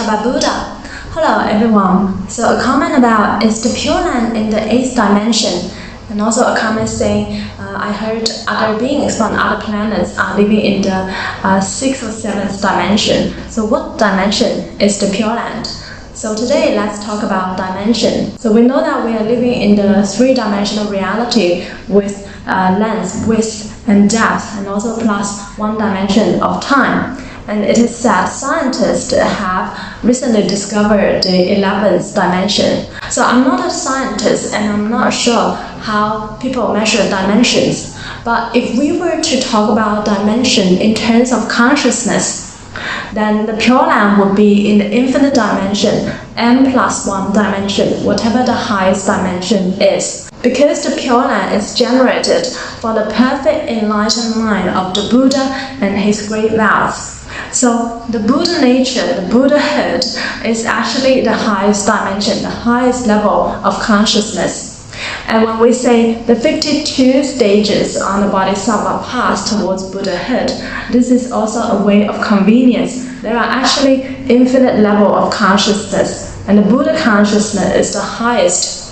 about Buddha. Hello everyone. So a comment about is the Pure Land in the 8th dimension, and also a comment saying I heard other beings from other planets are living in the 6th or 7th dimension. So what dimension is the Pure Land? So today let's talk about dimension. So we know that we are living in the 3-dimensional reality with length, width and depth, and also plus 1 dimension of time. And it is said scientists have recently discovered the 11th dimension. So I'm not a scientist and I'm not sure how people measure dimensions. But if we were to talk about dimension in terms of consciousness, then the Pure Land would be in the infinite dimension, n plus 1 dimension, whatever the highest dimension is. Because the Pure Land is generated from the perfect enlightened mind of the Buddha and his great vows. So the Buddha nature, the Buddhahood, is actually the highest dimension, the highest level of consciousness. And when we say the 52 stages on the bodhisattva path towards Buddhahood, this is also a way of convenience. There are actually infinite level of consciousness, and the Buddha consciousness is the highest.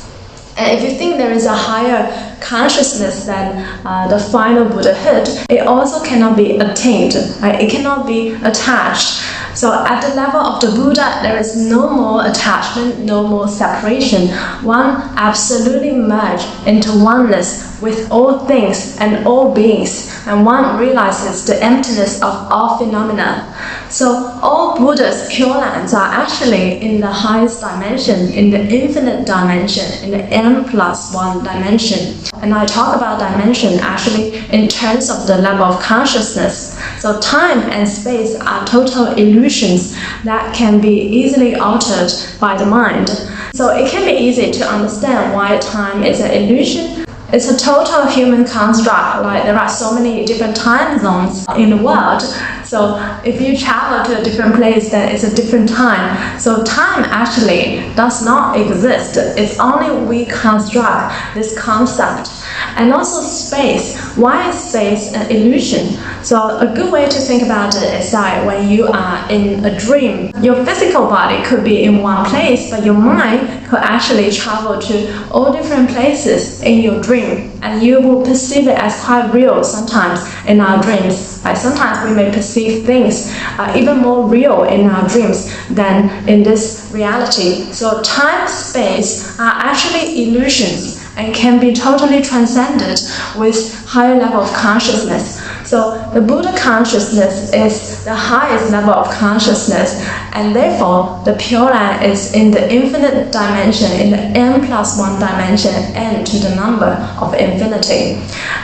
And if you think there is a higher consciousness than the final Buddhahood, it also cannot be attained, right? It cannot be attached. So at the level of the Buddha, there is no more attachment, no more separation. One absolutely merged into oneness with all things and all beings, and one realizes the emptiness of all phenomena. So all Buddha's Pure Lands are actually in the highest dimension, in the infinite dimension, in the n plus 1 dimension. And I talk about dimension actually in terms of the level of consciousness. So time and space are total illusions that can be easily altered by the mind. So it can be easy to understand why time is an illusion. It's a total human construct, like there are so many different time zones in the world. So if you travel to a different place, then it's a different time. So time actually does not exist. It's only we construct this concept. And also space. Why is space an illusion? So a good way to think about it is that when you are in a dream, your physical body could be in one place, but your mind could actually travel to all different places in your dream. And you will perceive it as quite real sometimes in our dreams. Like sometimes we may perceive things even more real in our dreams than in this reality. So time, space are actually illusions and can be totally transcended with higher level of consciousness. So the Buddha consciousness is the highest level of consciousness, and therefore the Pure Land is in the infinite dimension, in the n plus 1 dimension, n to the number of infinity.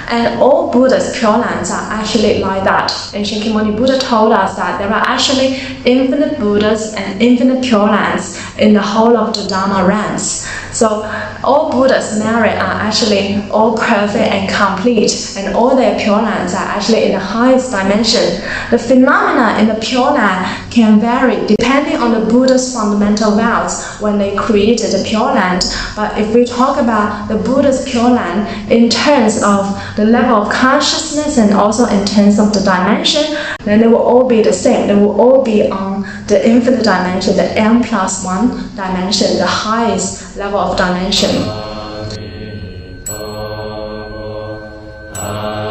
And all Buddha's Pure Lands are actually like that. And Shakyamuni Buddha told us that there are actually infinite Buddhas and infinite Pure Lands in the whole of the Dharma realms. So all Buddha's merit are actually all perfect and complete, and all their Pure Lands are actually in the highest dimension. The phenomena in the Pure Land can vary depending on the Buddha's fundamental vows when they created the Pure Land. But if we talk about the Buddha's Pure Land in terms of the level of consciousness and also in terms of the dimension, then they will all be the same. They will all be on the infinite dimension, the n plus 1 dimension, the highest level of dimension. Amitofo, Amitofo.